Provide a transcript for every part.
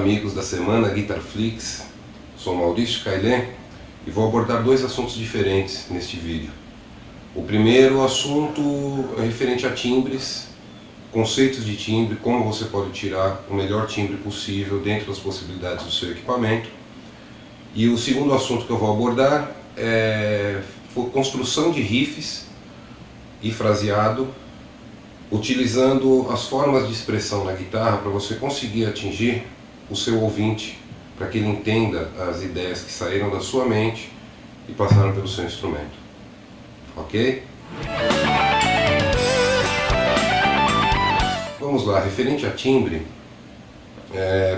amigos da semana Guitarflix, sou Maurício Cailé e vou abordar dois assuntos diferentes neste vídeo. O primeiro assunto é referente a timbres, conceitos de timbre, como você pode tirar o melhor timbre possível dentro das possibilidades do seu equipamento. E o segundo assunto que eu vou abordar é construção de riffs e fraseado, utilizando as formas de expressão na guitarra para você conseguir atingir o seu ouvinte, para que ele entenda as ideias que saíram da sua mente e passaram pelo seu instrumento. Ok? Vamos lá, referente a timbre,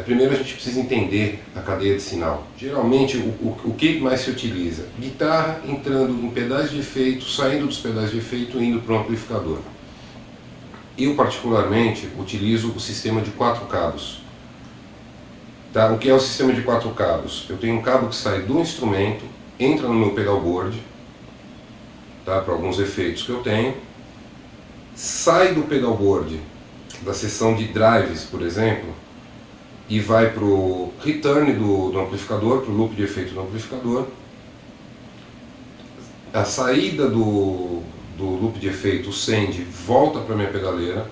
primeiro a gente precisa entender a cadeia de sinal. Geralmente, o que mais se utiliza? Guitarra entrando em pedais de efeito, saindo dos pedais de efeito e indo para o amplificador. Eu particularmente utilizo o sistema de 4 cabos. Tá? O que é o sistema de 4 cabos? Eu tenho um cabo que sai do instrumento, entra no meu pedalboard, tá? Para alguns efeitos que eu tenho, sai do pedalboard, da seção de drives, por exemplo, e vai para o return do amplificador, para o loop de efeito do amplificador. A saída do loop de efeito, o send, volta para a minha pedaleira,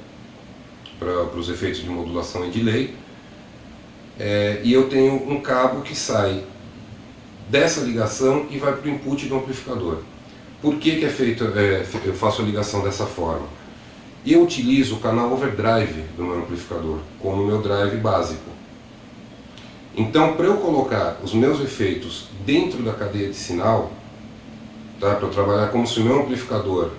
para os efeitos de modulação e delay. E eu tenho um cabo que sai dessa ligação e vai para o input do amplificador. Por que é feito, eu faço a ligação dessa forma? Eu utilizo o canal overdrive do meu amplificador como meu drive básico. Então, para eu colocar os meus efeitos dentro da cadeia de sinal, tá, para eu trabalhar como se o meu amplificador,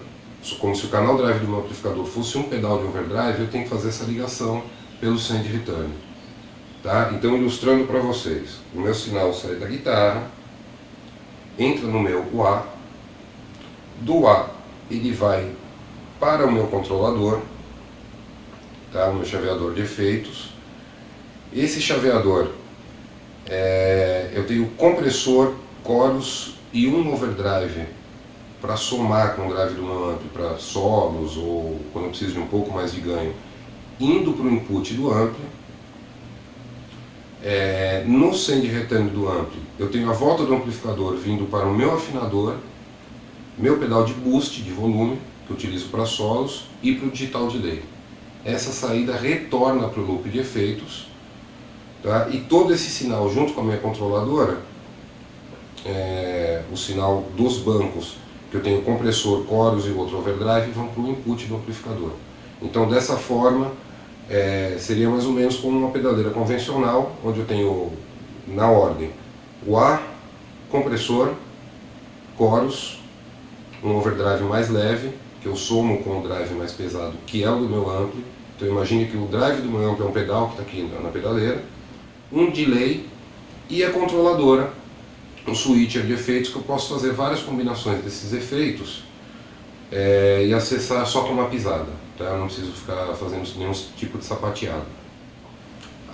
como se o canal drive do meu amplificador fosse um pedal de overdrive, eu tenho que fazer essa ligação pelo send return. Tá? Então, ilustrando para vocês, o meu sinal sai da guitarra, entra no meu wah, do wah ele vai para o meu controlador, tá? O meu chaveador de efeitos. Esse chaveador, eu tenho compressor, chorus e um overdrive para somar com o drive do meu ampli para solos ou quando eu preciso de um pouco mais de ganho, indo para o input do ampli. No send return do ampli, eu tenho a volta do amplificador vindo para o meu afinador, meu pedal de boost de volume, que eu utilizo para solos, e para o digital delay. Essa saída retorna para o loop de efeitos, tá? E todo esse sinal junto com a minha controladora, o sinal dos bancos, que eu tenho compressor, chorus e outro overdrive, vão para o input do amplificador. Então dessa forma, seria mais ou menos como uma pedaleira convencional, onde eu tenho na ordem wah, compressor, chorus, um overdrive mais leve, que eu somo com o drive mais pesado, que é o do meu ampli. Então imagine que o drive do meu ampli é um pedal que está aqui na pedaleira, um delay e a controladora, um switcher de efeitos que eu posso fazer várias combinações desses efeitos e acessar só com uma pisada, tá? Eu não preciso ficar fazendo nenhum tipo de sapateado.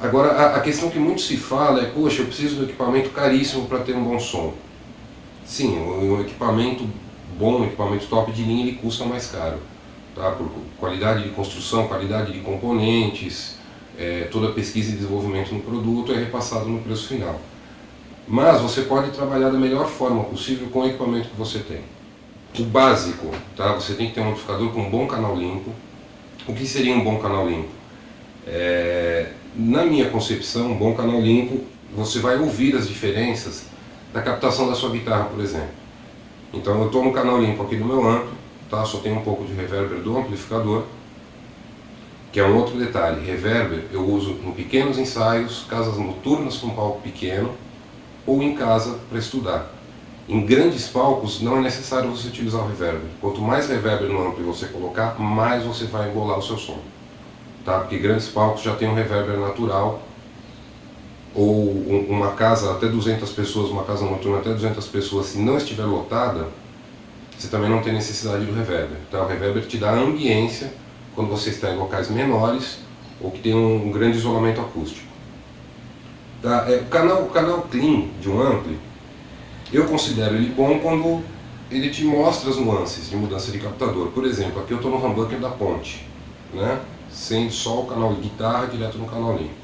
Agora, a questão que muito se fala é, poxa, eu preciso de um equipamento caríssimo para ter um bom som. Sim, um equipamento bom, um equipamento top de linha, ele custa mais caro, tá? Por qualidade de construção, qualidade de componentes, toda a pesquisa e desenvolvimento no produto é repassado no preço final. Mas você pode trabalhar da melhor forma possível com o equipamento que você tem. O básico, tá? Você tem que ter um amplificador com um bom canal limpo. O que seria um bom canal limpo? Na minha concepção, um bom canal limpo, você vai ouvir as diferenças da captação da sua guitarra, por exemplo. Então eu estou no canal limpo aqui do meu ampli, tá? Só tem um pouco de reverber do amplificador, que é um outro detalhe. Reverber eu uso em pequenos ensaios, casas noturnas com palco pequeno, ou em casa para estudar. Em grandes palcos não é necessário você utilizar o reverber. Quanto mais reverber no ampli você colocar, mais você vai embolar o seu som. Tá? Porque grandes palcos já tem um reverber natural, ou uma casa até 200 pessoas, uma casa noturna até 200 pessoas, se não estiver lotada, você também não tem necessidade do reverber. Tá? O reverber te dá ambiência quando você está em locais menores ou que tem um grande isolamento acústico. Tá? O canal clean de um ampli, eu considero ele bom quando ele te mostra as nuances de mudança de captador. Por exemplo, aqui eu estou no humbucker da ponte, né? Sem só o canal de guitarra direto no canal limpo.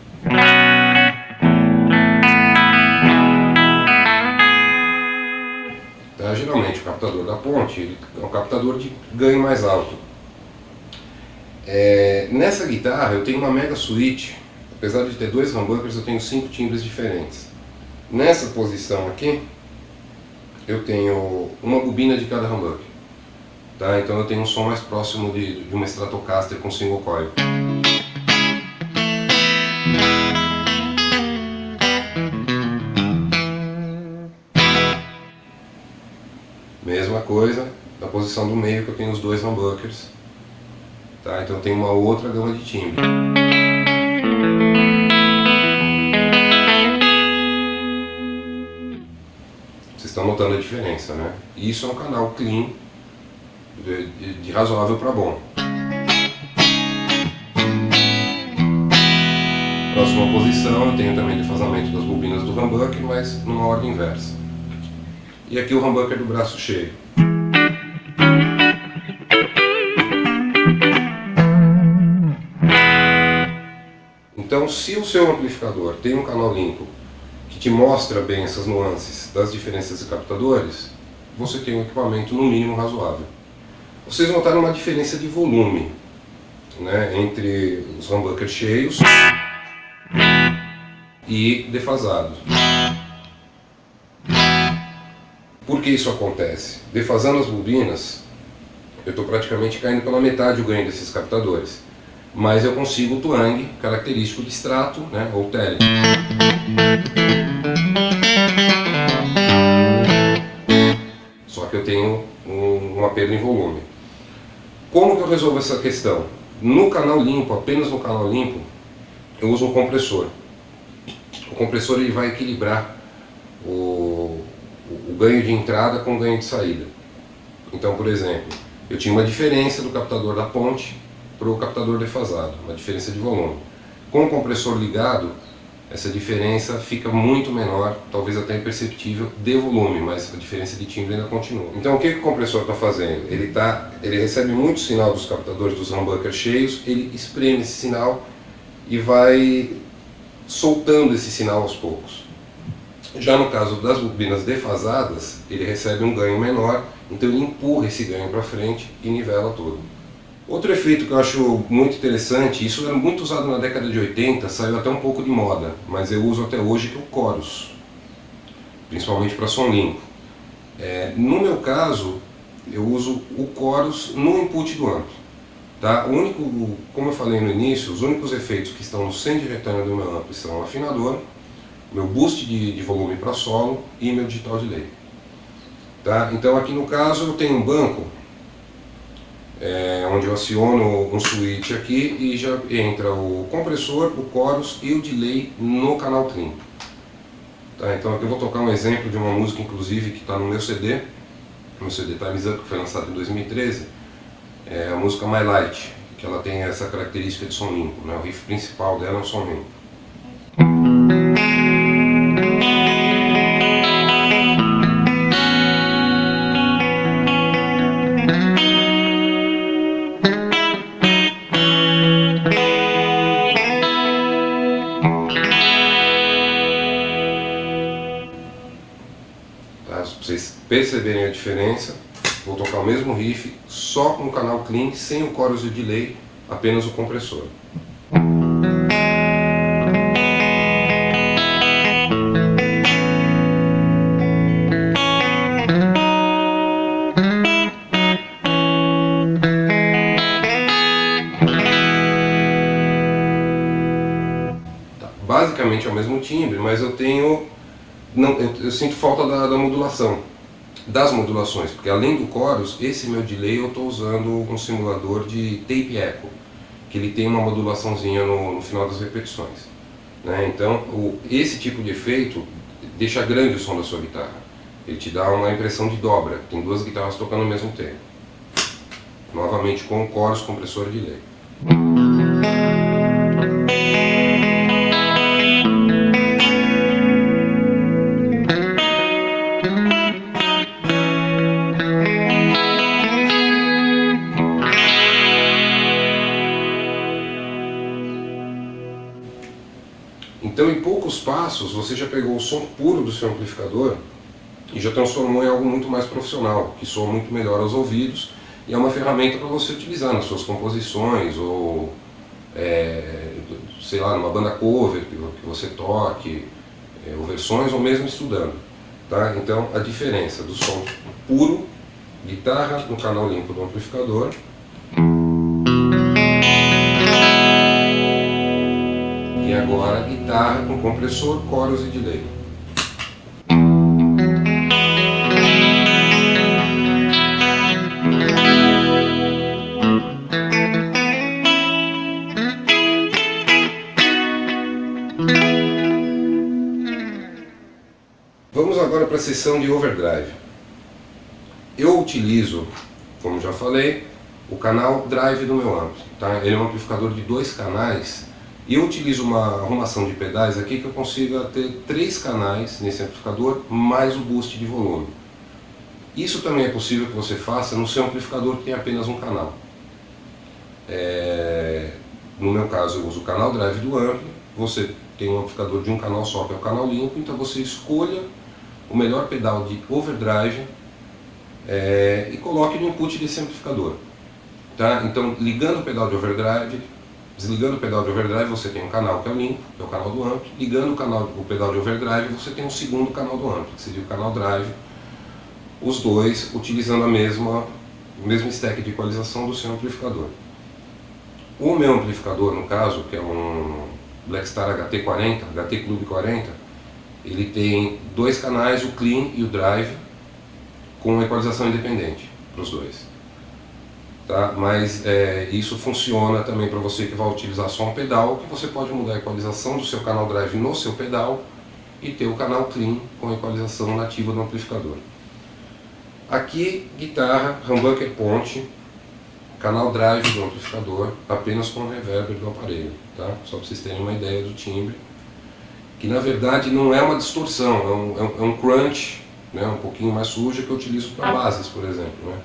Geralmente o captador da ponte ele é um captador de ganho mais alto. Nessa guitarra eu tenho uma mega suíte, apesar de ter 2 humbuckers eu tenho 5 timbres diferentes. Nessa posição aqui eu tenho uma bobina de cada humbucker, tá? Então eu tenho um som mais próximo de uma Stratocaster com single coil. Mesma coisa na posição do meio, que eu tenho os 2 humbuckers, tá? Então eu tenho uma outra gama de timbre. Vocês estão notando a diferença, né? Isso é um canal clean de razoável para bom. Próxima posição eu tenho também defasamento das bobinas do humbucker, mas numa ordem inversa. E aqui o humbucker do braço cheio. Então, se o seu amplificador tem um canal limpo que te mostra bem essas nuances das diferenças de captadores, você tem um equipamento no mínimo razoável. Vocês notaram uma diferença de volume, né, entre os humbuckers cheios e defasados. Por que isso acontece? Defasando as bobinas, eu estou praticamente caindo pela metade o ganho desses captadores, mas eu consigo o twang característico de Strato, né, ou Tele. Só que eu tenho uma perda em volume. Como que eu resolvo essa questão? No canal limpo, apenas no canal limpo, eu uso um compressor. O compressor ele vai equilibrar o ganho de entrada com o ganho de saída. Então, por exemplo, eu tinha uma diferença do captador da ponte para o captador defasado, uma diferença de volume. Com o compressor ligado, essa diferença fica muito menor, talvez até imperceptível, de volume, mas a diferença de timbre ainda continua. Então o que o compressor está fazendo? Ele recebe muito sinal dos captadores dos humbuckers cheios, ele espreme esse sinal e vai soltando esse sinal aos poucos. Já no caso das bobinas defasadas, ele recebe um ganho menor, então ele empurra esse ganho para frente e nivela todo. Outro efeito que eu acho muito interessante, isso era muito usado na década de 80, saiu até um pouco de moda, mas eu uso até hoje, que é o chorus, principalmente para som limpo. No meu caso, eu uso o chorus no input do amplo. Tá? Como eu falei no início, os únicos efeitos que estão no send return do meu amplo são o afinador, meu boost de volume para solo e meu digital delay. Tá? Então aqui no caso eu tenho um banco onde eu aciono um switch aqui e já entra o compressor, o chorus e o delay no canal clean. Tá? Então aqui eu vou tocar um exemplo de uma música inclusive que está no meu CD Time's Up, que foi lançado em 2013, é a música My Light, que ela tem essa característica de som limpo, né? O riff principal dela é um som limpo. Para vocês perceberem a diferença, vou tocar o mesmo riff só com o canal clean, sem o chorus e o delay, apenas o compressor. Basicamente é o mesmo timbre, mas eu sinto falta da modulação, das modulações, porque além do chorus, esse meu delay eu estou usando um simulador de tape echo, que ele tem uma modulaçãozinha no final das repetições, né? Então esse tipo de efeito deixa grande o som da sua guitarra, ele te dá uma impressão de dobra, tem duas guitarras tocando ao mesmo tempo, novamente com o chorus, compressor e delay. Então, em poucos passos, você já pegou o som puro do seu amplificador e já transformou em algo muito mais profissional, que soa muito melhor aos ouvidos, e é uma ferramenta para você utilizar nas suas composições, ou sei lá, numa banda cover que você toque, ou versões, ou mesmo estudando. Tá? Então a diferença do som puro, guitarra no canal limpo do amplificador, e agora guitarra com compressor, coros e delay. Vamos agora para a seção de overdrive. Eu utilizo, como já falei, o canal drive do meu ampli. Tá? Ele é um amplificador de 2 canais e eu utilizo uma arrumação de pedais aqui que eu consiga ter 3 canais nesse amplificador, mais o boost de volume. Isso também é possível que você faça no seu amplificador que tem apenas um canal. No meu caso eu uso o canal drive do ampli, você tem um amplificador de um canal só que é o canal limpo, então você escolha o melhor pedal de overdrive e coloque no input desse amplificador. Tá? Então, ligando o pedal de overdrive, desligando o pedal de overdrive, você tem um canal que é o limpo, que é o canal do ampli. Ligando o pedal de overdrive, você tem um segundo canal do ampli, que seria o canal drive. Os dois utilizando o mesmo stack de equalização do seu amplificador. O meu amplificador, no caso, que é um Blackstar HT40, HT Club 40, ele tem 2 canais, o clean e o drive, com equalização independente para os dois. Tá? Mas isso funciona também para você que vai utilizar só um pedal, que você pode mudar a equalização do seu canal drive no seu pedal e ter o canal clean com a equalização nativa do amplificador. Aqui, guitarra, humbucker ponte, canal drive do amplificador, apenas com o reverber do aparelho, tá? Só para vocês terem uma ideia do timbre, que na verdade não é uma distorção, é um crunch, né, um pouquinho mais sujo, que eu utilizo para bases, por exemplo. Né?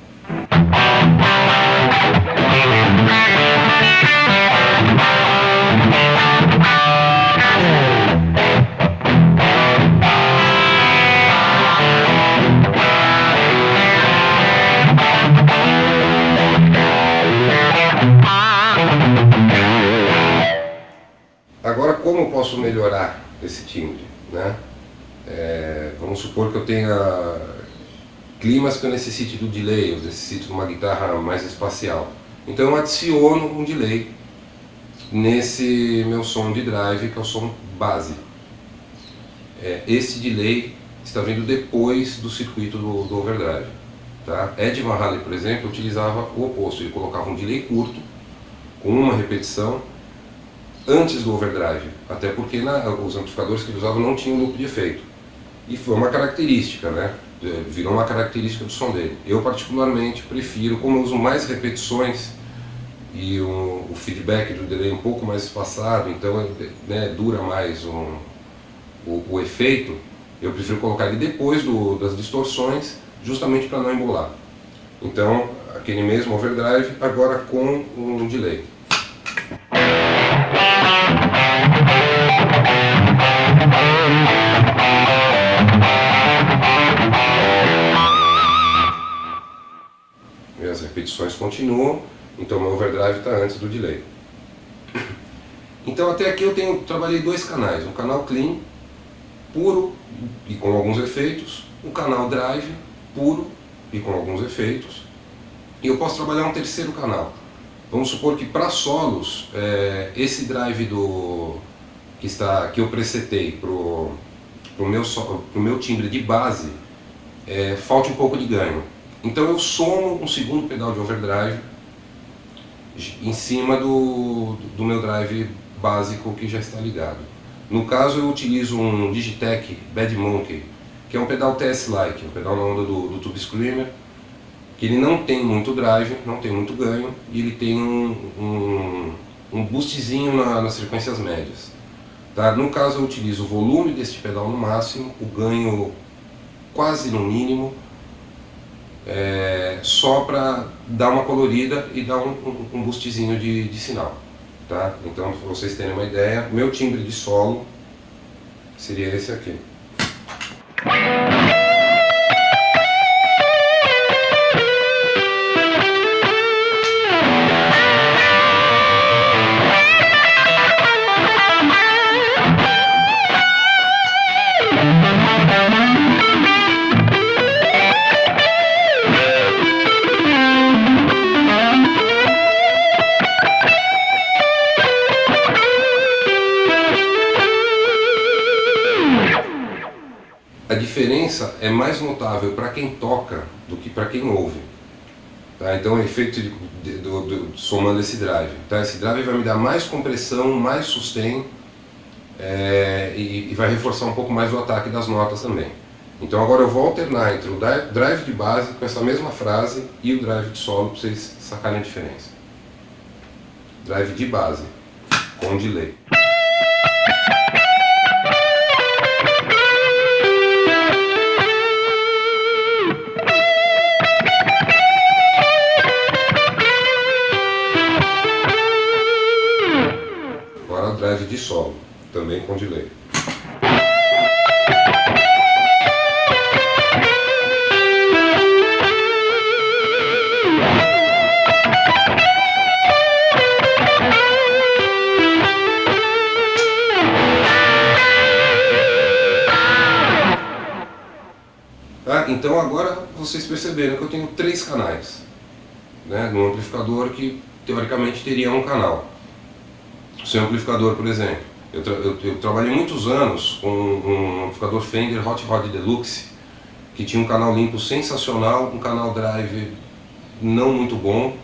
Agora, como eu posso melhorar esse timbre? Né? Vamos supor que eu tenha climas que eu necessite do delay, eu necessito de uma guitarra mais espacial. Então eu adiciono um delay nesse meu som de drive, que é o som base. Esse delay está vindo depois do circuito do overdrive. Tá? Ed Van Halen, por exemplo, utilizava o oposto, ele colocava um delay curto, com uma repetição, antes do overdrive, até porque os amplificadores que ele usava não tinham loop de efeito. E foi uma característica, né? Virou uma característica do som dele. Eu particularmente prefiro, como eu uso mais repetições e o feedback do delay um pouco mais espaçado, então né, dura mais o efeito, eu prefiro colocar ele depois das distorções, justamente para não embolar. Então, aquele mesmo overdrive, agora com um delay. E as repetições continuam, então meu overdrive está antes do delay. Então até aqui eu trabalhei 2 canais, um canal clean, puro e com alguns efeitos, um canal drive, puro e com alguns efeitos, e eu posso trabalhar um terceiro canal. Vamos supor que para solos, esse drive que eu presetei para o meu timbre de base, falte um pouco de ganho. Então eu somo um segundo pedal de overdrive em cima do meu drive básico que já está ligado. No caso eu utilizo um Digitech Bad Monkey, que é um pedal TS-like, um pedal na onda do Tube Screamer, que ele não tem muito drive, não tem muito ganho, e ele tem um boostzinho nas frequências médias. Tá? No caso eu utilizo o volume deste pedal no máximo, o ganho quase no mínimo, só para dar uma colorida e dar um boostzinho de sinal. Tá? Então, para vocês terem uma ideia, meu timbre de solo seria esse aqui. diferença é mais notável para quem toca do que para quem ouve. Tá? Então, o efeito somando esse drive. Tá? Esse drive vai me dar mais compressão, mais sustain, e vai reforçar um pouco mais o ataque das notas também. Então agora eu vou alternar entre o drive de base com essa mesma frase e o drive de solo para vocês sacarem a diferença. Drive de base, com delay. Agora drive de solo, também com delay. Então agora vocês perceberam que eu tenho 3 canais, né, num amplificador que teoricamente teria um canal. O seu amplificador, por exemplo, eu trabalhei muitos anos com um amplificador Fender Hot Rod Deluxe, que tinha um canal limpo sensacional, um canal drive não muito bom,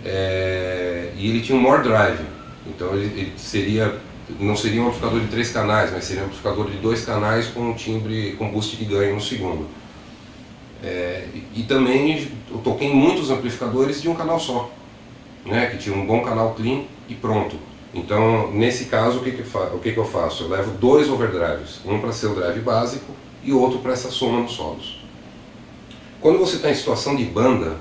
e ele tinha um more drive, então ele não seria um amplificador de 3 canais, mas seria um amplificador de 2 canais com um timbre, com boost de ganho no segundo. E também eu toquei em muitos amplificadores de um canal só, né, que tinha um bom canal clean e pronto. Então, nesse caso, o que eu faço? Eu levo 2 overdrives, um para ser o drive básico e outro para essa soma nos solos. Quando você está em situação de banda,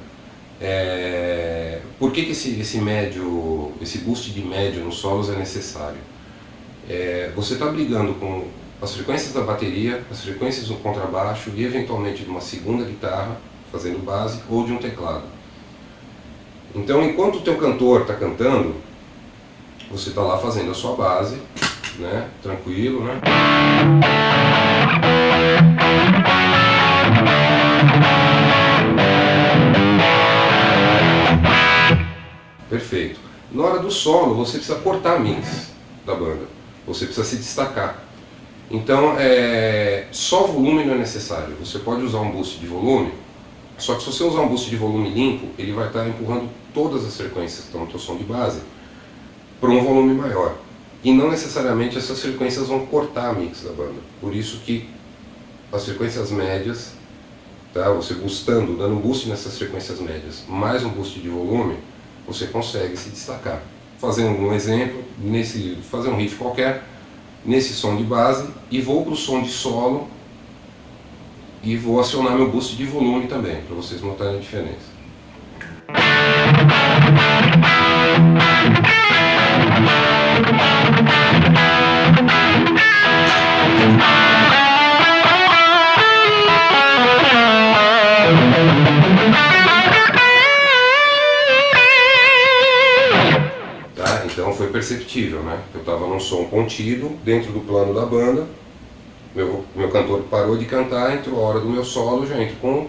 por que esse boost de médio nos solos é necessário? Você está brigando com as frequências da bateria, as frequências do contrabaixo e eventualmente de uma segunda guitarra, fazendo base, ou de um teclado. Então, enquanto o teu cantor está cantando, você está lá fazendo a sua base, né, tranquilo, né? Perfeito. Na hora do solo, você precisa cortar a mix da banda, você precisa se destacar. Então, só volume não é necessário. Você pode usar um boost de volume, só que se você usar um boost de volume limpo, ele vai estar empurrando todas as frequências que estão no teu som de base para um volume maior. E não necessariamente essas frequências vão cortar a mix da banda. Por isso que as frequências médias, tá? Você boostando, dando um boost nessas frequências médias, mais um boost de volume, você consegue se destacar. Fazendo um exemplo, fazer um riff qualquer, nesse som de base, e vou para o som de solo e vou acionar meu boost de volume também, para vocês notarem a diferença. Então foi perceptível, né? Eu estava num som contido, dentro do plano da banda, meu cantor parou de cantar, entrou a hora do meu solo, já entro com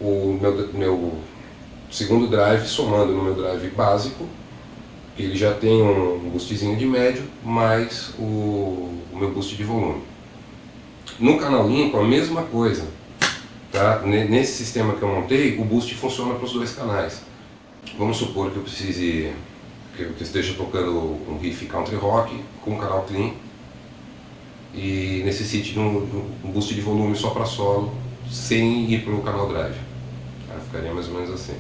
o meu segundo drive somando no meu drive básico, que ele já tem um boostzinho de médio, mais o meu boost de volume. No canal limpo, a mesma coisa. Tá? Nesse sistema que eu montei, o boost funciona para os 2 canais. Vamos supor que eu precise... que eu esteja tocando um riff country rock com um canal clean e necessite de um boost de volume só para solo, sem ir para o canal drive. Aí ficaria mais ou menos assim.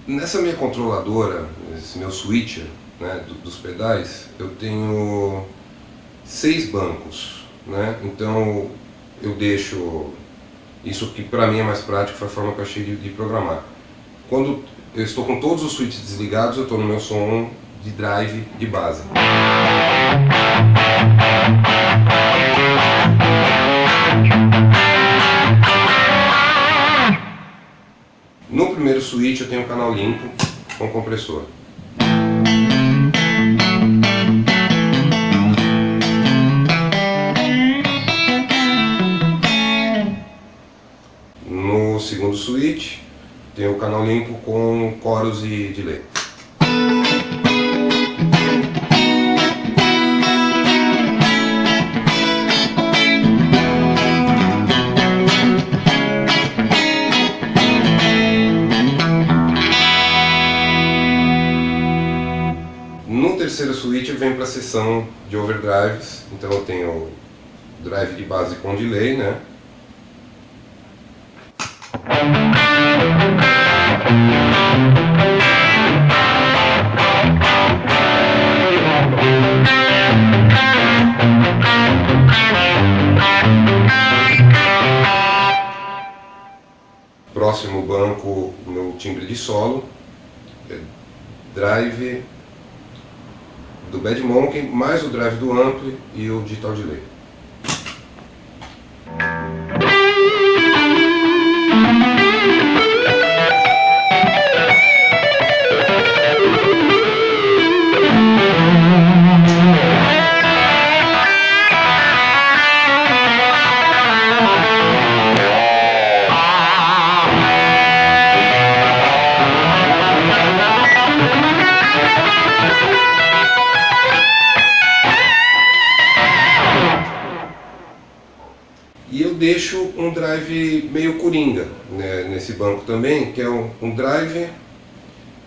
Nessa minha controladora, esse meu switcher, né, dos pedais, eu tenho 6 bancos, né? Então eu deixo isso, que para mim é mais prático, foi a forma que eu achei de programar. Quando eu estou com todos os switches desligados, eu estou no meu som de drive de base. switch eu tenho o canal limpo com compressor. No segundo switch tem o canal limpo com chorus e delay. No terceiro switch eu venho para a seção de overdrives, então eu tenho drive de base com delay, né? Próximo banco, meu timbre de solo, drive do Bad Monkey, mais o drive do ampli e o digital delay. E eu deixo um drive meio coringa, né, nesse banco também, que é um drive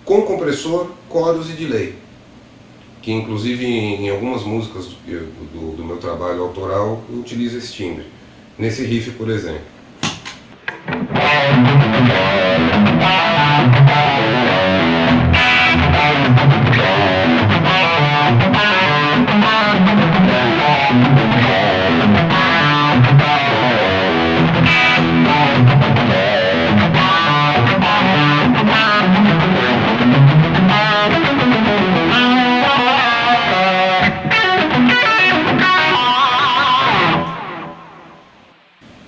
com compressor, chorus e delay. Que inclusive em algumas músicas do meu trabalho autoral eu utilizo esse timbre. Nesse riff, por exemplo.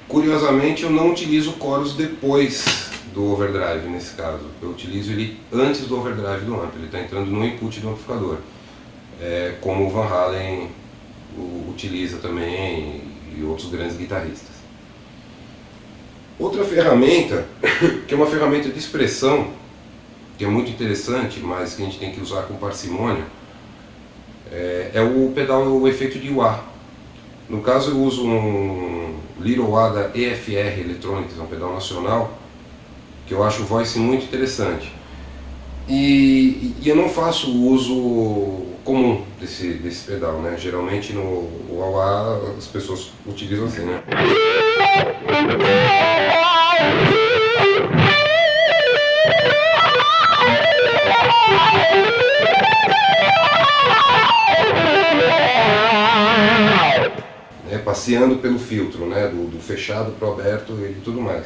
Curiosamente, eu não utilizo o chorus depois do overdrive, nesse caso. Eu utilizo ele antes do overdrive do amp, ele está entrando no input do amplificador. Como o Van Halen utiliza também e outros grandes guitarristas. Outra ferramenta, que é uma ferramenta de expressão, que é muito interessante, mas que a gente tem que usar com parcimônia, é o pedal, o efeito de wah. No caso eu uso um Little Wah da EFR Electronics, é um pedal nacional, que eu acho o voice muito interessante. E eu não faço o uso comum desse pedal, né? Geralmente no wah as pessoas utilizam assim, né? Passeando pelo filtro, né? Do fechado para o aberto e tudo mais.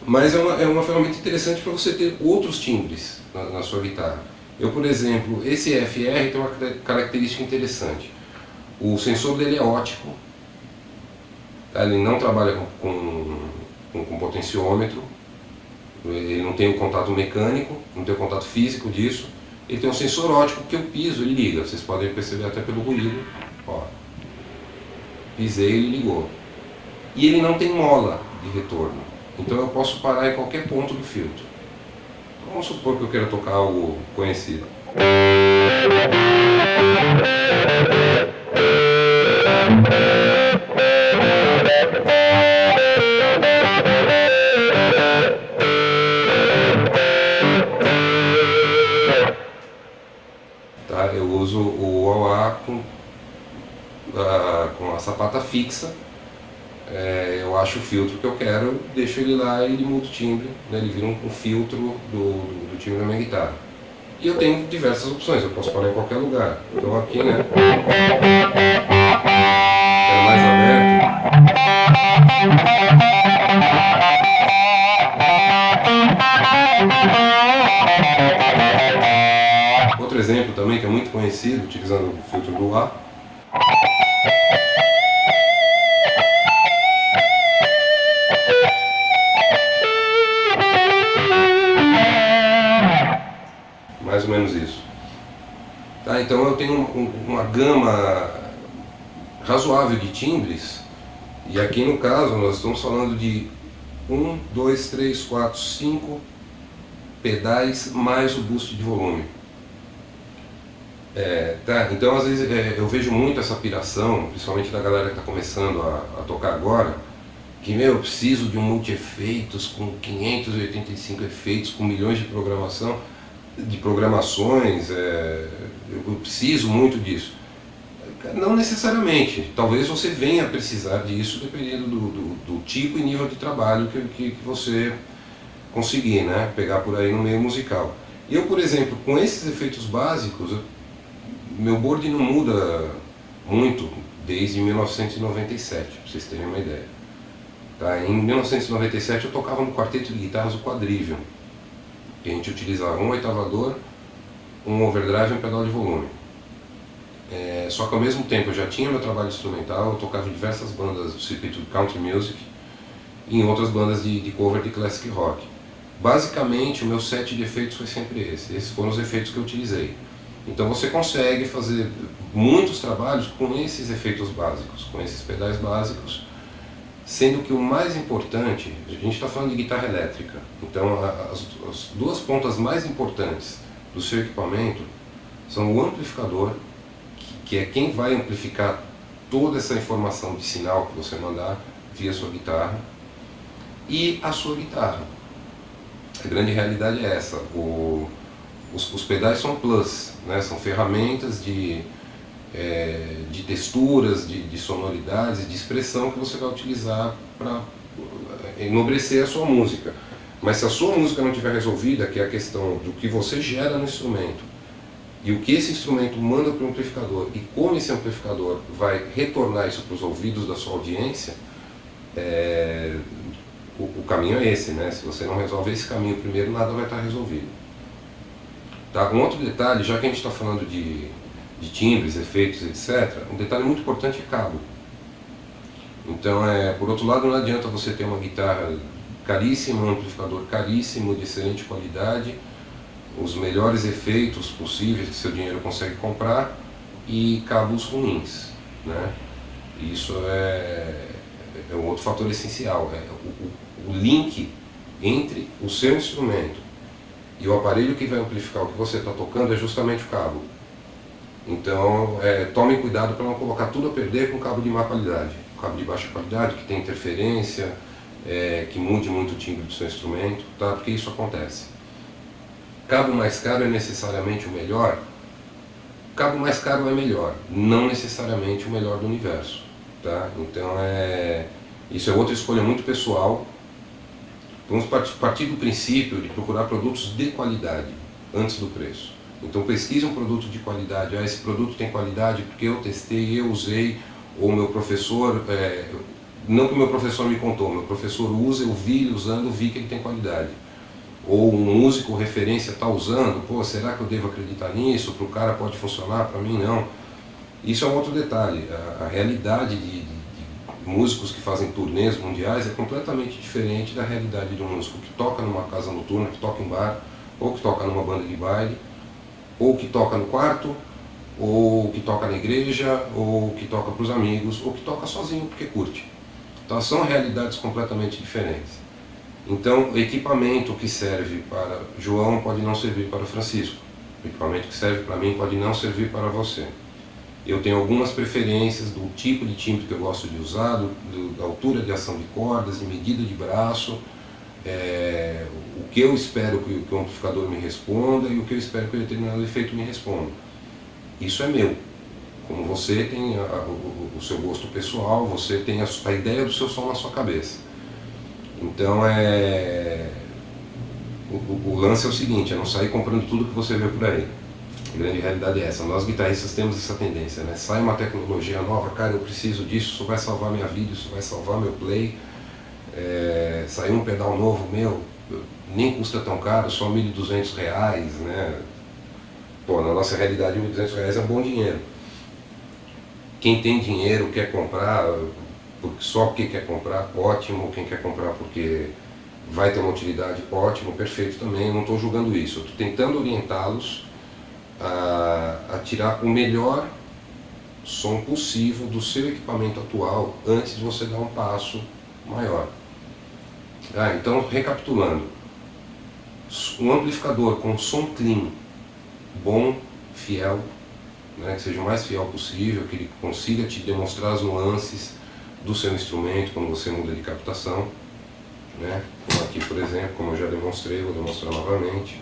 Mas é uma ferramenta interessante para você ter outros timbres na sua guitarra. Eu, por exemplo, esse EFR tem uma característica interessante. O sensor dele é ótico, ele não trabalha com potenciômetro, ele não tem o contato mecânico, não tem o contato físico disso. Ele tem um sensor ótico que eu piso, ele liga, vocês podem perceber até pelo ruído. Ó. Pisei, ele ligou. E ele não tem mola de retorno, então eu posso parar em qualquer ponto do filtro. Então, vamos supor que eu queira tocar algo conhecido. Tá, eu uso o wah com a sapata fixa, eu acho o filtro que eu quero, deixo ele lá e ele muda o timbre, né? Ele vira um filtro do timbre da minha guitarra. E eu tenho diversas opções, eu posso parar em qualquer lugar. Então aqui, né, é mais aberto. Outro exemplo também que é muito conhecido, utilizando o filtro do wah. ou menos isso. Tá? Então eu tenho uma gama razoável de timbres, e aqui no caso nós estamos falando de 1, 2, 3, 4, 5 pedais mais o boost de volume. Tá? Então às vezes eu vejo muito essa piração, principalmente da galera que está começando a tocar agora, que eu preciso de um multi-efeitos com 585 efeitos, com milhões de programações, eu preciso muito disso. Não necessariamente, talvez você venha a precisar disso dependendo do tipo e nível de trabalho que você conseguir, né, pegar por aí no meio musical. Eu, por exemplo, com esses efeitos básicos, meu board não muda muito desde 1997, para vocês terem uma ideia. Tá? Em 1997 eu tocava no quarteto de guitarras o Quadrivium, que a gente utilizava um oitavador, um overdrive e um pedal de volume. Só que ao mesmo tempo eu já tinha meu trabalho instrumental, eu tocava em diversas bandas do circuito de country music e em outras bandas de cover de classic rock. Basicamente o meu set de efeitos foi sempre esse, esses foram os efeitos que eu utilizei. Então você consegue fazer muitos trabalhos com esses efeitos básicos, com esses pedais básicos, sendo que o mais importante, a gente está falando de guitarra elétrica, então as duas pontas mais importantes do seu equipamento são o amplificador, que é quem vai amplificar toda essa informação de sinal que você mandar via sua guitarra, e a sua guitarra. A grande realidade é essa, os pedais são plus, né? São ferramentas de texturas, de sonoridades, de expressão que você vai utilizar para enobrecer a sua música. Mas se a sua música não estiver resolvida, que é a questão do que você gera no instrumento, e o que esse instrumento manda para o amplificador, e como esse amplificador vai retornar isso para os ouvidos da sua audiência, o caminho é esse, né? Se você não resolve esse caminho primeiro, nada vai estar resolvido. Tá? Um outro detalhe, já que a gente está falando de timbres, efeitos, etc., um detalhe muito importante é cabo. Então, por outro lado, não adianta você ter uma guitarra caríssima, um amplificador caríssimo, de excelente qualidade, os melhores efeitos possíveis que seu dinheiro consegue comprar e cabos ruins, né? Isso é um outro fator essencial, o link entre o seu instrumento e o aparelho que vai amplificar o que você está tocando é justamente o cabo. Então, tome cuidado para não colocar tudo a perder com cabo de má qualidade, cabo de baixa qualidade, que tem interferência, que mude muito o timbre do seu instrumento, tá? Porque isso acontece. Cabo mais caro é necessariamente o melhor? Cabo mais caro é melhor, não necessariamente o melhor do universo, tá? Então isso é outra escolha muito pessoal. Vamos partir do princípio de procurar produtos de qualidade antes do preço. Então pesquise um produto de qualidade, esse produto tem qualidade porque eu testei, eu usei, ou meu professor, não que o meu professor me contou, meu professor usa, eu vi ele usando, vi que ele tem qualidade. Ou um músico referência está usando, pô, será que eu devo acreditar nisso? Para o cara pode funcionar, para mim não. Isso é um outro detalhe, a realidade de músicos que fazem turnês mundiais é completamente diferente da realidade de um músico que toca numa casa noturna, que toca em bar, ou que toca numa banda de baile, ou que toca no quarto, ou que toca na igreja, ou que toca para os amigos, ou que toca sozinho porque curte. Então são realidades completamente diferentes. Então, o equipamento que serve para João pode não servir para Francisco. O equipamento que serve para mim pode não servir para você. Eu tenho algumas preferências do tipo de timbre que eu gosto de usar, da altura de ação de cordas, de medida de braço, o que eu espero que o amplificador me responda e o que eu espero que o determinado efeito me responda. Isso é meu. Como você tem o seu gosto pessoal, você tem a ideia do seu som na sua cabeça. Então o lance é o seguinte, é não sair comprando tudo que você vê por aí. A grande realidade é essa, nós guitarristas temos essa tendência, né? Sai uma tecnologia nova, cara, eu preciso disso, isso vai salvar minha vida, isso vai salvar meu play. Saiu um pedal novo, nem custa tão caro, só R$1.200, né? Pô, na nossa realidade R$1.200 é um bom dinheiro. Quem tem dinheiro quer comprar só porque quer comprar, ótimo. Quem quer comprar porque vai ter uma utilidade, ótimo, perfeito também. Não estou julgando isso, eu estou tentando orientá-los a tirar o melhor som possível do seu equipamento atual antes de você dar um passo maior. Então, recapitulando, um amplificador com som clean, bom, fiel, né, que seja o mais fiel possível, que ele consiga te demonstrar as nuances do seu instrumento quando você muda de captação, né, como aqui, por exemplo, como eu já demonstrei, vou demonstrar novamente.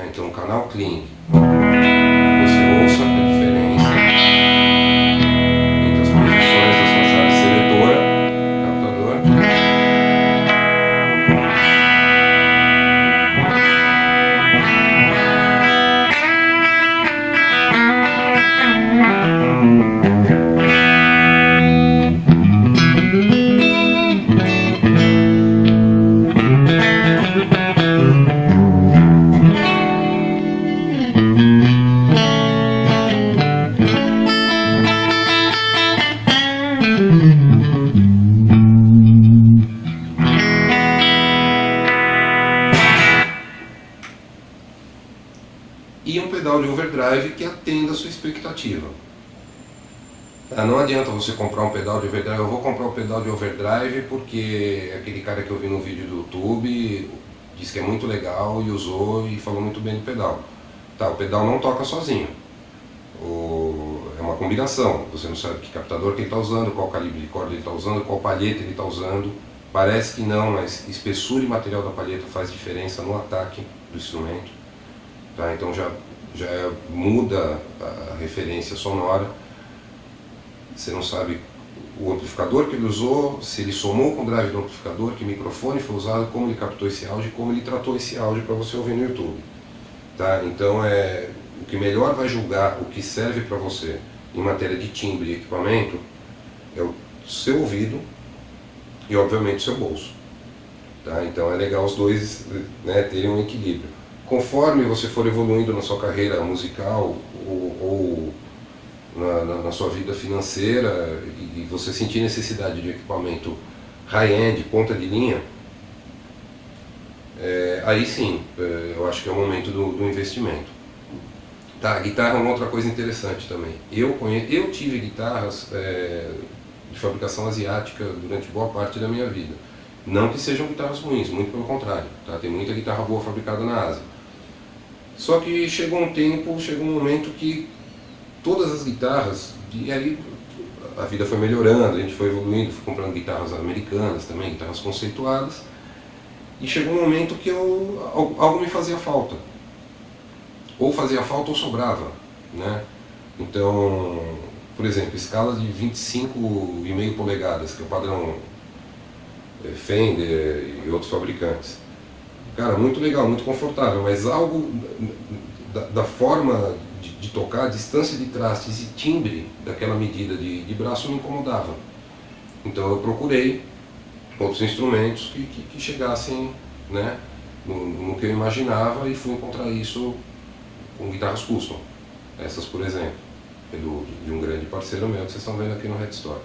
Então, canal clean, você ouça a diferença entre as posições da sua chave seletora, captador. E um pedal de overdrive que atenda a sua expectativa. Não adianta você comprar um pedal de overdrive. Eu vou comprar um pedal de overdrive porque aquele cara que eu vi no vídeo do YouTube disse que é muito legal e usou e falou muito bem do pedal. O pedal não toca sozinho. É uma combinação. Você não sabe que captador que ele está usando, qual calibre de corda ele está usando, qual palheta ele está usando. Parece que não, mas espessura e material da palheta faz diferença no ataque do instrumento. Então já muda a referência sonora. Você não sabe o amplificador que ele usou, se ele somou com o drive do amplificador, que microfone foi usado, como ele captou esse áudio, como ele tratou esse áudio para você ouvir no YouTube. Então o que melhor vai julgar o que serve para você em matéria de timbre e equipamento é o seu ouvido e obviamente o seu bolso. Então é legal os dois, né, terem um equilíbrio. Conforme você for evoluindo na sua carreira musical ou na sua vida financeira e você sentir necessidade de equipamento high-end, ponta de linha, aí sim, eu acho que é o momento do investimento. A guitarra é uma outra coisa interessante também. Eu tive guitarras de fabricação asiática durante boa parte da minha vida. Não que sejam guitarras ruins, muito pelo contrário. Tem muita guitarra boa fabricada na Ásia. Só que chegou um momento que todas as guitarras, e aí a vida foi melhorando, a gente foi evoluindo, fui comprando guitarras americanas também, guitarras conceituadas, e chegou um momento que algo me fazia falta. Ou fazia falta ou sobrava, né? Então, por exemplo, escala de 25,5 polegadas, que é o padrão Fender e outros fabricantes. Cara, muito legal, muito confortável, mas algo da forma de tocar, distância de trastes e timbre daquela medida de braço me incomodava. Então eu procurei outros instrumentos que chegassem, né, no que eu imaginava, e fui encontrar isso com guitarras custom. Essas, por exemplo, de um grande parceiro meu que vocês estão vendo aqui no Headstock.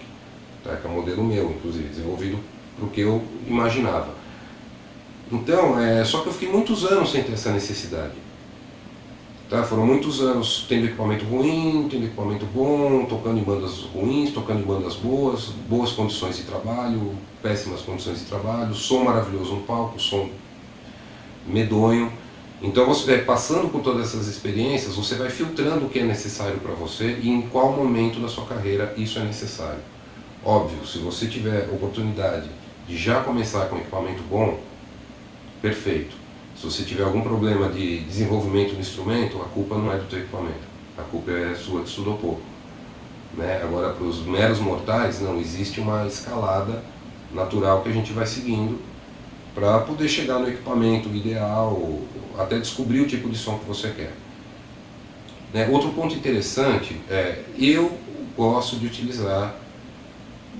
Que é um modelo meu, inclusive, desenvolvido para o que eu imaginava. Então, só que eu fiquei muitos anos sem ter essa necessidade. Foram muitos anos tendo equipamento ruim, tendo equipamento bom, tocando em bandas ruins, tocando em bandas boas, boas condições de trabalho, péssimas condições de trabalho, som maravilhoso no palco, som medonho. Então, você passando por todas essas experiências, você vai filtrando o que é necessário para você e em qual momento da sua carreira isso é necessário. Óbvio, se você tiver oportunidade de já começar com equipamento bom, perfeito. Se você tiver algum problema de desenvolvimento do instrumento, a culpa não é do teu equipamento, a culpa é sua que estudou pouco. Agora, para os meros mortais, não, existe uma escalada natural que a gente vai seguindo para poder chegar no equipamento ideal, até descobrir o tipo de som que você quer. Outro ponto interessante eu gosto de utilizar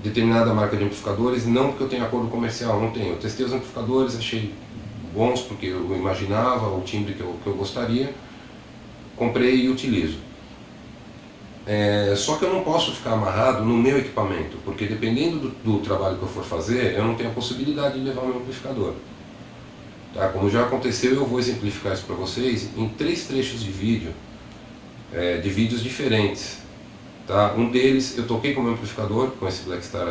determinada marca de amplificadores, não porque eu tenho acordo comercial, não tenho. Eu testei os amplificadores, achei bons porque eu imaginava o timbre que eu gostaria, comprei e utilizo. Só que eu não posso ficar amarrado no meu equipamento, porque dependendo do trabalho que eu for fazer, eu não tenho a possibilidade de levar o meu amplificador. Tá? Como já aconteceu, eu vou exemplificar isso para vocês em 3 trechos de vídeo, de vídeos diferentes. Tá? Um deles eu toquei com o meu amplificador, com esse Blackstar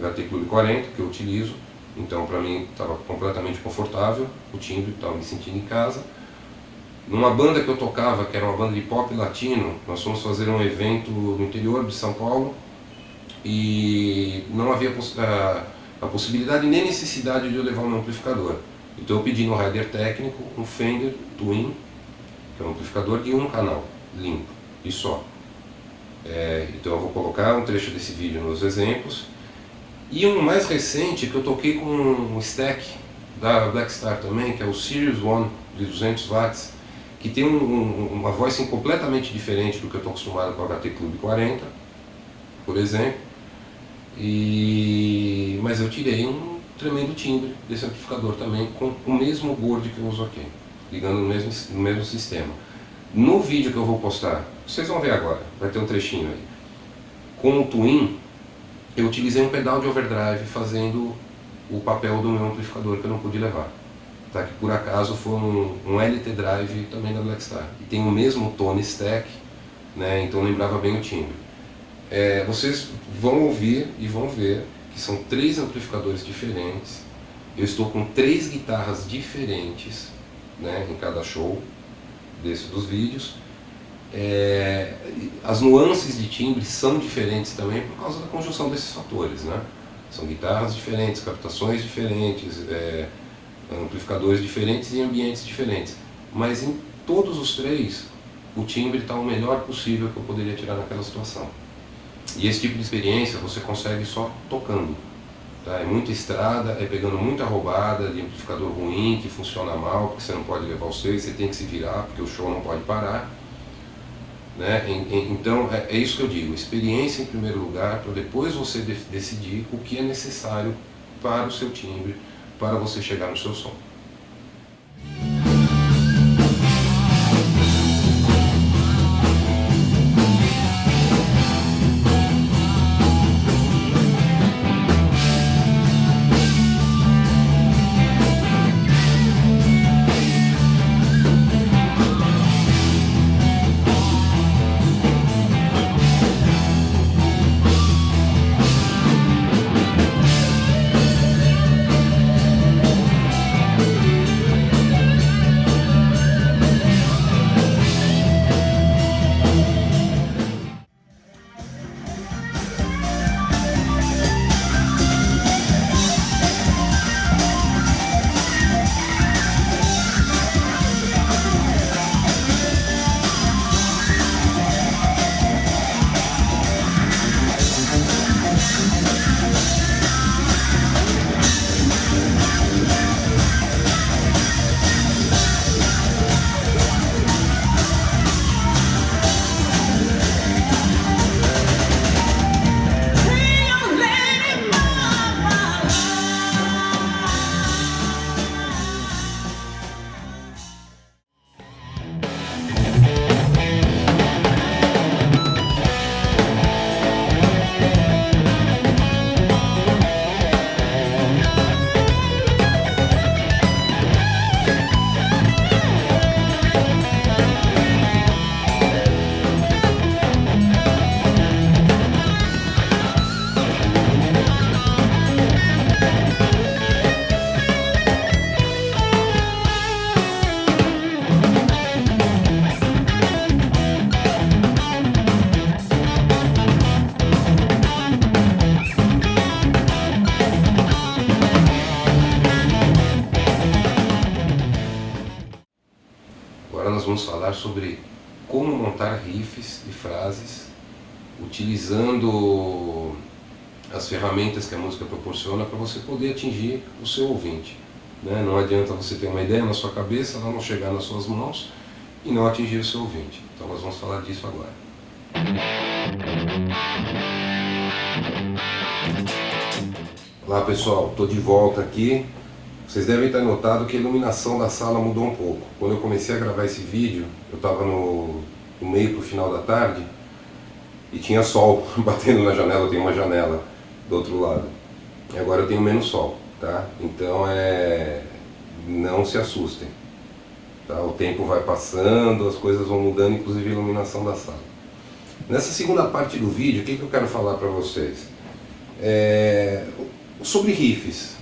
HT Club 40 que eu utilizo, então para mim estava completamente confortável, o timbre, estava me sentindo em casa. Numa banda que eu tocava, que era uma banda de pop latino, nós fomos fazer um evento no interior de São Paulo e não havia a possibilidade nem necessidade de eu levar o meu amplificador. Então eu pedi no rider técnico um Fender Twin, que é um amplificador de um canal, limpo, e só. Então eu vou colocar um trecho desse vídeo nos exemplos. E um mais recente que eu toquei com um stack da Blackstar também, que é o Series One de 200 watts, que tem uma voz completamente diferente do que eu estou acostumado com o HT Club 40, por exemplo. Mas eu tirei um tremendo timbre desse amplificador também, com o mesmo board que eu uso aqui, ligando no mesmo sistema. No vídeo que eu vou postar, vocês vão ver agora, vai ter um trechinho aí. Com o Twin, eu utilizei um pedal de overdrive fazendo o papel do meu amplificador que eu não pude levar. Tá? Que por acaso foi um LT Drive também da Blackstar. E tem o mesmo tone stack, né? Então lembrava bem o timbre. Vocês vão ouvir e vão ver que são 3 amplificadores diferentes. Eu estou com 3 guitarras diferentes, né, em cada show dos vídeos. As nuances de timbre são diferentes também por causa da conjunção desses fatores, né? São guitarras diferentes, captações diferentes, amplificadores diferentes e ambientes diferentes. Mas em todos os 3, o timbre está o melhor possível que eu poderia tirar naquela situação. E esse tipo de experiência você consegue só tocando. Tá? É muita estrada, é pegando muita roubada de amplificador ruim, que funciona mal, porque você não pode levar o seu, você tem que se virar, porque o show não pode parar. Né? Então é isso que eu digo, experiência em primeiro lugar, para depois você decidir o que é necessário para o seu timbre, para você chegar no seu som. Vamos falar sobre como montar riffs e frases utilizando as ferramentas que a música proporciona para você poder atingir o seu ouvinte, né? Não adianta você ter uma ideia na sua cabeça, ela não chegar nas suas mãos e não atingir o seu ouvinte. Então nós vamos falar disso agora. Olá pessoal, estou de volta aqui. Vocês devem ter notado que a iluminação da sala mudou um pouco. Quando eu comecei a gravar esse vídeo, eu estava no meio para o final da tarde e tinha sol batendo na janela. Eu tenho uma janela do outro lado. E agora eu tenho menos sol, tá? Então não se assustem. Tá? O tempo vai passando, as coisas vão mudando, inclusive a iluminação da sala. Nessa segunda parte do vídeo, o que eu quero falar para vocês? Sobre riffs.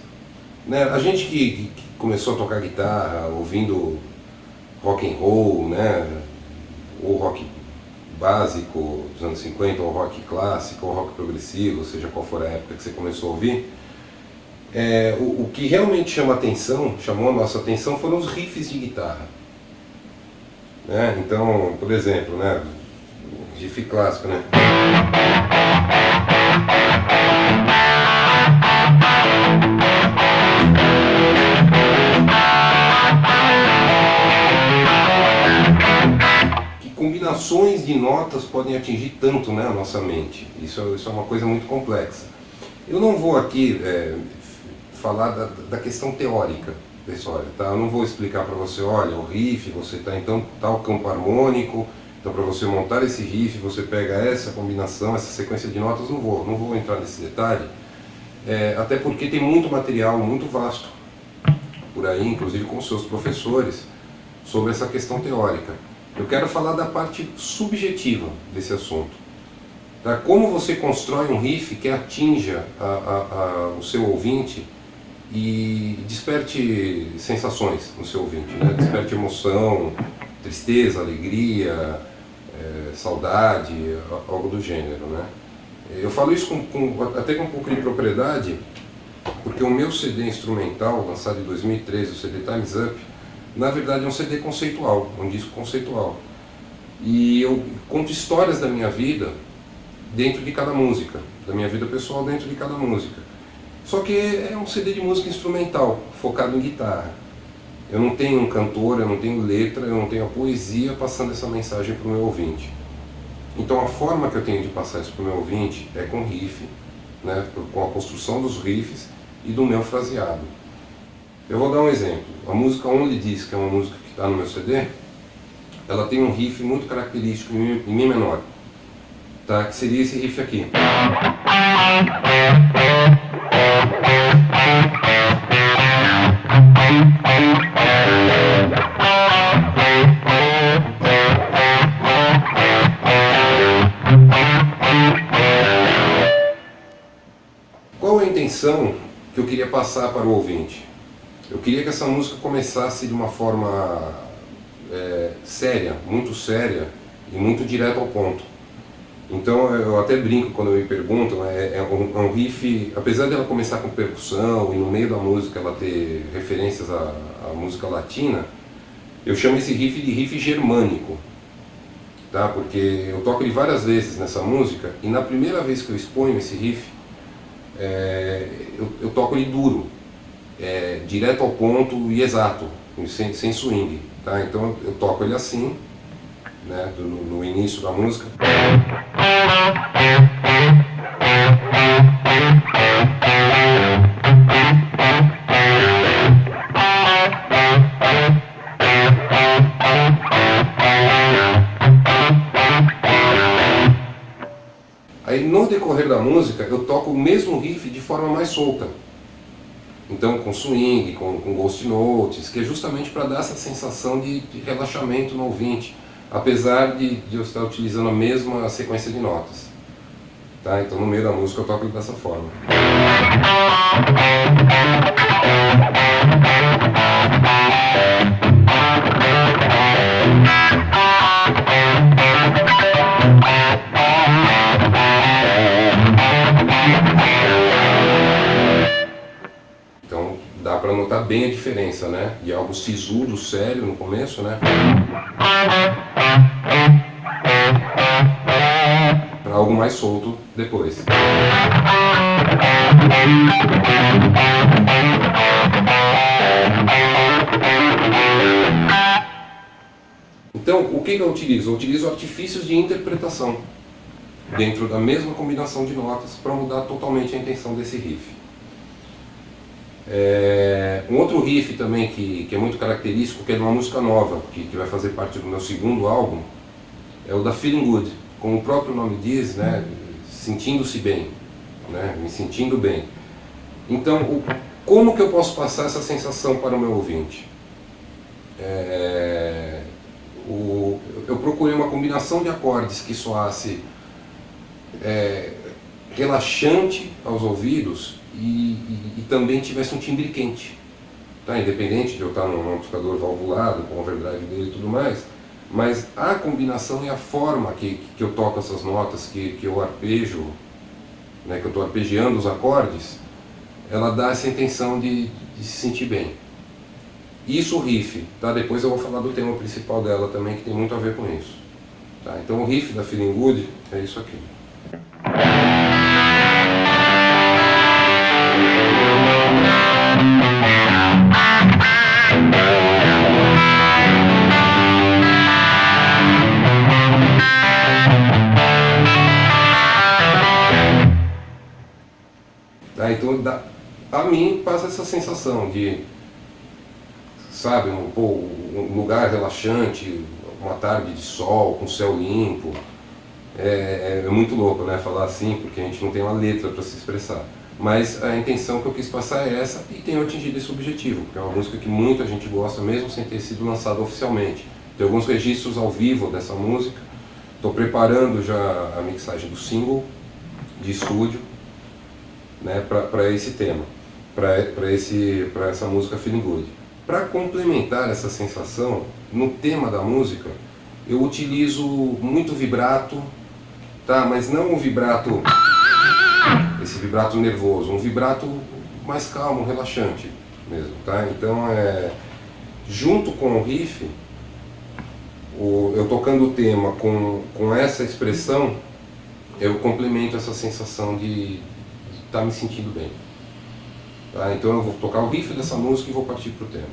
Né? A gente que começou a tocar guitarra ouvindo rock and roll, né? Ou rock básico dos anos 50, ou rock clássico, ou rock progressivo, seja qual for a época que você começou a ouvir, o que realmente chamou a nossa atenção foram os riffs de guitarra. Né? Então, por exemplo, né? Riff clássico, né? Que combinações de notas podem atingir tanto, né, a nossa mente. Isso é uma coisa muito complexa. Eu não vou aqui falar da questão teórica da história, tá? Eu não vou explicar para você, olha, o riff, você está em tal campo harmônico, então para você montar esse riff, você pega essa combinação, essa sequência de notas, não vou entrar nesse detalhe, até porque tem muito material, muito vasto, por aí, inclusive com seus professores, sobre essa questão teórica. Eu quero falar da parte subjetiva desse assunto. Tá? Como você constrói um riff que atinja o seu ouvinte e desperte sensações no seu ouvinte, né? Desperte emoção, tristeza, alegria, saudade, algo do gênero, né? Eu falo isso até com um pouco de propriedade, porque o meu CD instrumental, lançado em 2013, o CD Time's Up, na verdade é um CD conceitual, um disco conceitual. E eu conto histórias da minha vida dentro de cada música, da minha vida pessoal dentro de cada música. Só que é um CD de música instrumental, focado em guitarra. Eu não tenho um cantor, eu não tenho letra, eu não tenho a poesia passando essa mensagem para o meu ouvinte. Então a forma que eu tenho de passar isso para o meu ouvinte é com riff, né, com a construção dos riffs e do meu fraseado. Eu vou dar um exemplo. A música Only This, que é uma música que está no meu CD, ela tem um riff muito característico em Mi menor, tá? Que seria esse riff aqui. Qual a intenção que eu queria passar para o ouvinte? Eu queria que essa música começasse de uma forma séria, muito séria e muito direto ao ponto. Então eu até brinco quando me perguntam, é um riff, apesar dela começar com percussão e no meio da música ela ter referências à música latina, eu chamo esse riff de riff germânico, tá? Porque eu toco ele várias vezes nessa música e na primeira vez que eu exponho esse riff, eu toco ele duro, direto ao ponto e exato, sem swing, tá? Então eu toco ele assim, né, no início da música. Aí no decorrer da música eu toco o mesmo riff de forma mais solta. Então com swing, com ghost notes, que é justamente para dar essa sensação de relaxamento no ouvinte, apesar de eu estar utilizando a mesma sequência de notas. Tá? Então no meio da música eu toco ele dessa forma. Então dá para notar bem a diferença, né? De algo sisudo, sério no começo, né? Para algo mais solto depois. Então, o que eu utilizo? Eu utilizo artifícios de interpretação dentro da mesma combinação de notas para mudar totalmente a intenção desse riff. Um outro riff também que é muito característico, que é de uma música nova, que vai fazer parte do meu segundo álbum, é o da Feeling Good. Como o próprio nome diz, né, sentindo-se bem, né, me sentindo bem. Então, Como que eu posso passar essa sensação para o meu ouvinte? Eu procurei uma combinação de acordes que soasse relaxante aos ouvidos e também tivesse um timbre quente. Tá? Independente de eu estar num amplificador valvulado, com o overdrive dele e tudo mais, mas a combinação e a forma que eu toco essas notas, que eu arpejo, né, que eu estou arpegiando os acordes, ela dá essa intenção de se sentir bem. Isso o riff, tá? Depois eu vou falar do tema principal dela também, que tem muito a ver com isso. Tá? Então o riff da Feeling Good é isso aqui. Tá? Então a mim passa essa sensação de, sabe, um lugar relaxante, uma tarde de sol, com céu limpo. É muito louco, né, falar assim, porque a gente não tem uma letra para se expressar. Mas a intenção que eu quis passar é essa, e tenho atingido esse objetivo, porque é uma música que muita gente gosta, mesmo sem ter sido lançada oficialmente. Tem alguns registros ao vivo dessa música. Estou preparando já a mixagem do single de estúdio, né, para esse tema, para essa música Feeling Good. Para complementar essa sensação, no tema da música, eu utilizo muito vibrato, tá? Mas não um vibrato, esse vibrato nervoso, um vibrato mais calmo, relaxante mesmo, tá? Então, junto com o riff, eu tocando o tema com essa expressão, eu complemento essa sensação de estar me sentindo bem. Tá? Então eu vou tocar o riff dessa música e vou partir para o tema.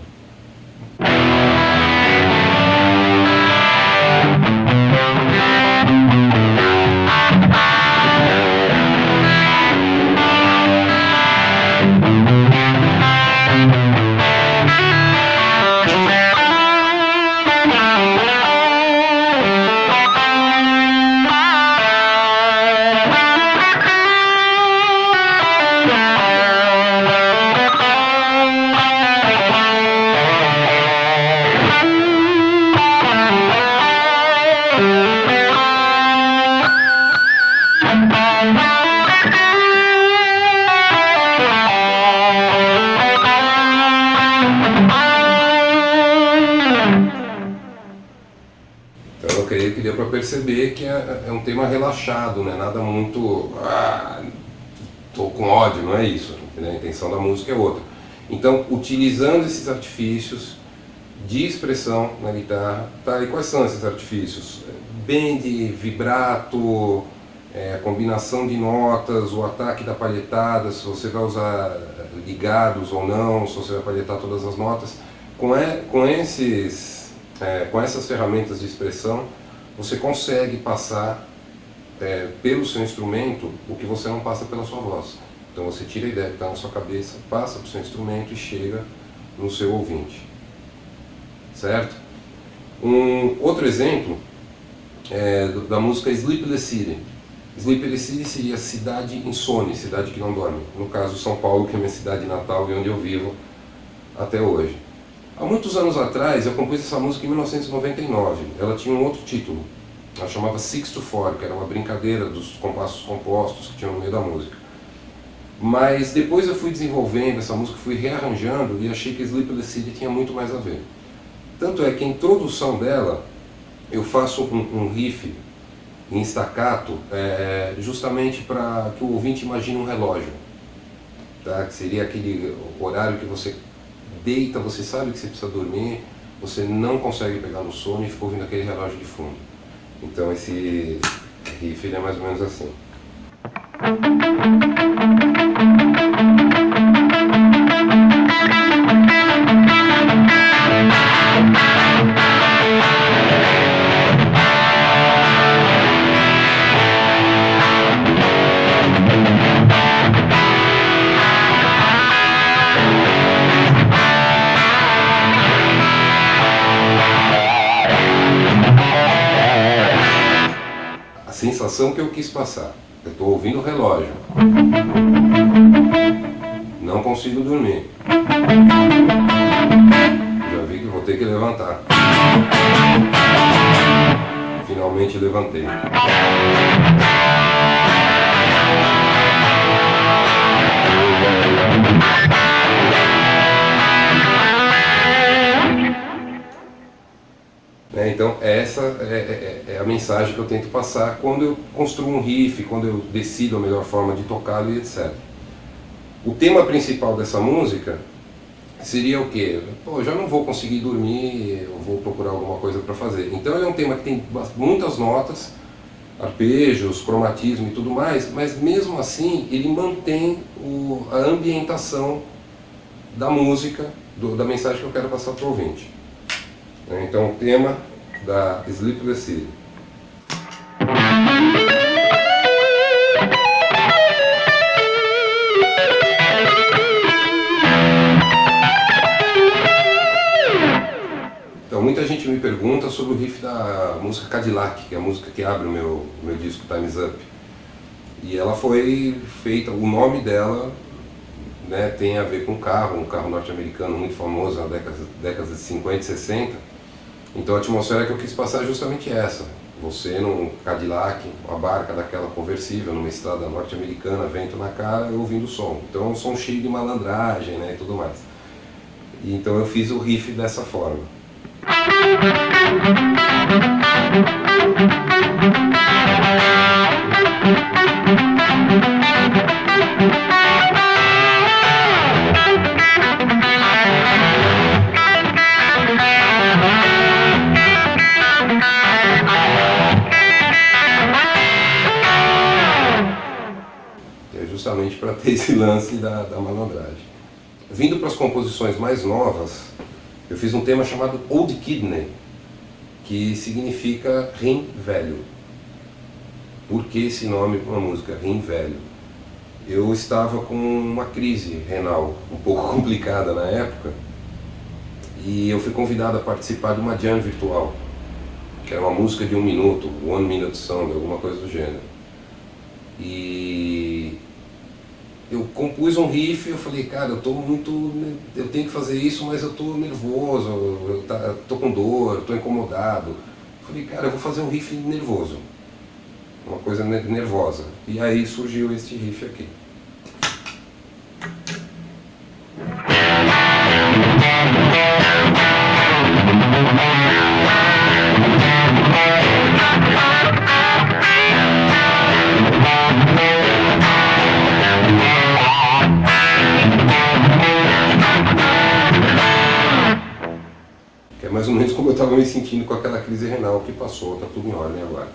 Então eu creio que deu para perceber que é um tema relaxado, né? Nada muito... tô com ódio, não é isso. Né? A intenção da música é outra. Então, utilizando esses artifícios de expressão na guitarra, tá? E quais são esses artifícios? Bend, vibrato, a combinação de notas, o ataque da palhetada, se você vai usar ligados ou não, se você vai palhetar todas as notas. Com essas ferramentas de expressão, você consegue passar pelo seu instrumento o que você não passa pela sua voz. Então você tira a ideia que está na sua cabeça, passa para o seu instrumento e chega no seu ouvinte. Certo? Um outro exemplo é da música Sleepless City. Sleepless City seria cidade insone, cidade que não dorme. No caso, São Paulo, que é minha cidade natal e onde eu vivo até hoje. Há muitos anos atrás, eu compus essa música em 1999. Ela tinha um outro título. Ela chamava 6/4, que era uma brincadeira dos compassos compostos que tinham no meio da música. Mas depois eu fui desenvolvendo essa música, fui rearranjando e achei que Sleepless City tinha muito mais a ver. Tanto é que a introdução dela, eu faço um riff em staccato, justamente para que o ouvinte imagine um relógio. Tá? Que seria aquele horário que você deita, você sabe que você precisa dormir, você não consegue pegar no sono e fica ouvindo aquele relógio de fundo. Então esse riff é mais ou menos assim. A sensação que eu quis passar. Eu estou ouvindo o relógio. Não consigo dormir. Já vi que vou ter que levantar. Finalmente levantei. Então essa é a mensagem que eu tento passar quando eu construo um riff, quando eu decido a melhor forma de tocá-lo e etc. O tema principal dessa música seria o quê? Pô, eu já não vou conseguir dormir, eu vou procurar alguma coisa para fazer. Então ele é um tema que tem muitas notas, arpejos, cromatismo e tudo mais, mas mesmo assim ele mantém a ambientação da música, da mensagem que eu quero passar para o ouvinte. Então o tema da Sleepless City. Então muita gente me pergunta sobre o riff da música Cadillac, que é a música que abre o meu disco Time's Up. E ela foi feita, o nome dela, né, tem a ver com um carro norte-americano muito famoso na décadas de 50 e 60. Então a atmosfera que eu quis passar é justamente essa. Você num Cadillac, uma barca daquela conversível, numa estrada norte-americana, vento na cara, ouvindo o som. Então é um som cheio de malandragem, né, e tudo mais. E então eu fiz o riff dessa forma. Justamente para ter esse lance da malandragem. Vindo para as composições mais novas, eu fiz um tema chamado Old Kidney, que significa rim velho. Por que esse nome para uma música, rim velho? Eu estava com uma crise renal um pouco complicada na época e eu fui convidado a participar de uma jam virtual, que era uma música de 1 minuto, One Minute Song, alguma coisa do gênero. E eu compus um riff e eu falei, cara, eu tenho que fazer isso, mas eu estou nervoso, eu estou com dor, estou incomodado. Eu falei, cara, eu vou fazer um riff nervoso, uma coisa nervosa. E aí surgiu este riff aqui. Mais ou menos como eu estava me sentindo com aquela crise renal que passou, está tudo em ordem agora.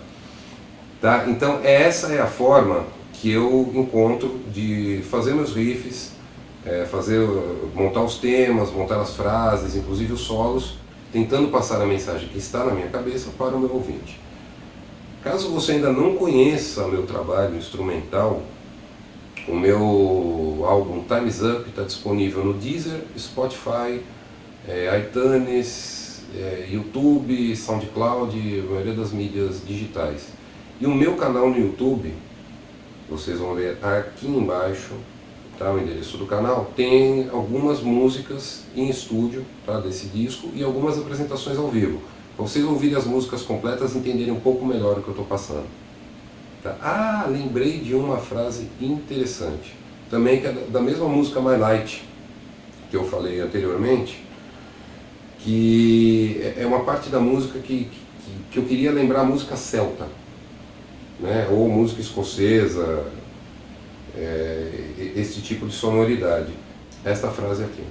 Tá? Então essa é a forma que eu encontro de fazer meus riffs, montar os temas, montar as frases, inclusive os solos, tentando passar a mensagem que está na minha cabeça para o meu ouvinte. Caso você ainda não conheça o meu trabalho instrumental, o meu álbum Time's Up está disponível no Deezer, Spotify, iTunes, YouTube, SoundCloud, a maioria das mídias digitais. E o meu canal no YouTube, vocês vão ver aqui embaixo, tá, o endereço do canal, tem algumas músicas em estúdio, tá, desse disco e algumas apresentações ao vivo. Para vocês ouvirem as músicas completas e entenderem um pouco melhor o que eu estou passando. Tá? Ah, lembrei de uma frase interessante, também que é da mesma música My Light, que eu falei anteriormente, que é uma parte da música que eu queria lembrar a música celta, né? Ou música escocesa, esse tipo de sonoridade. Esta frase aqui.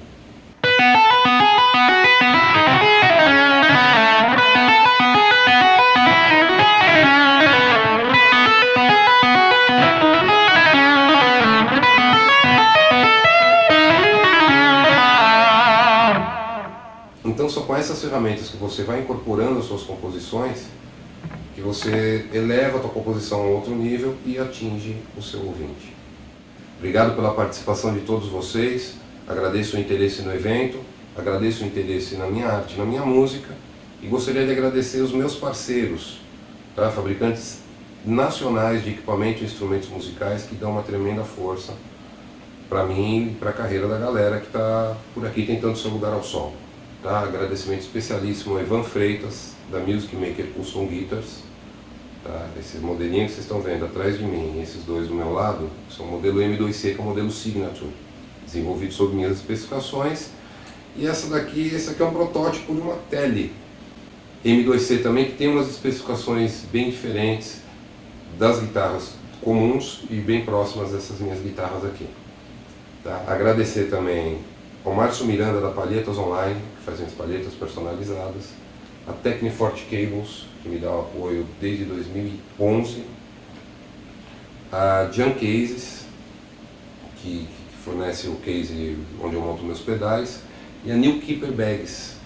Então são com essas ferramentas que você vai incorporando as suas composições que você eleva a sua composição a outro nível e atinge o seu ouvinte. Obrigado pela participação de todos vocês, agradeço o interesse no evento, agradeço o interesse na minha arte, na minha música e gostaria de agradecer os meus parceiros, tá? Fabricantes nacionais de equipamento e instrumentos musicais que dão uma tremenda força para mim e para a carreira da galera que está por aqui tentando seu lugar ao som. Tá? Agradecimento especialíssimo ao Ivan Freitas, da Music Maker Pulson Guitars. Tá? Esses modelinhos que vocês estão vendo atrás de mim, esses dois do meu lado, são o modelo M2C, que é o modelo Signature, desenvolvido sob minhas especificações. E esse aqui é um protótipo de uma Tele M2C também, que tem umas especificações bem diferentes das guitarras comuns e bem próximas dessas minhas guitarras aqui. Tá? Agradecer também ao Márcio Miranda da Palhetas Online, que faz minhas palhetas personalizadas, a Techniforte Cables, que me dá o apoio desde 2011, a Jam Cases, que fornece o case onde eu monto meus pedais, e a New Keeper Bags,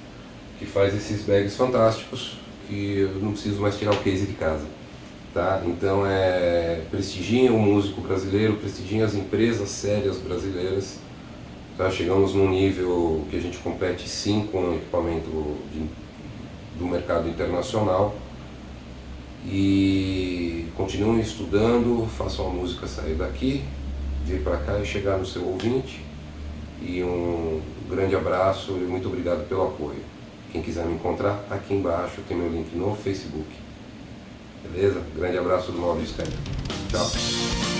que faz esses bags fantásticos que eu não preciso mais tirar o case de casa. Tá? Então prestigiem o músico brasileiro, prestigiem as empresas sérias brasileiras. Tá? Chegamos num nível que a gente compete sim com o equipamento do mercado internacional. E continuem estudando, façam a música sair daqui, vir para cá e chegar no seu ouvinte. E um grande abraço e muito obrigado pelo apoio. Quem quiser me encontrar, aqui embaixo tem meu link no Facebook. Beleza? Grande abraço do Maurício Skype. Tchau.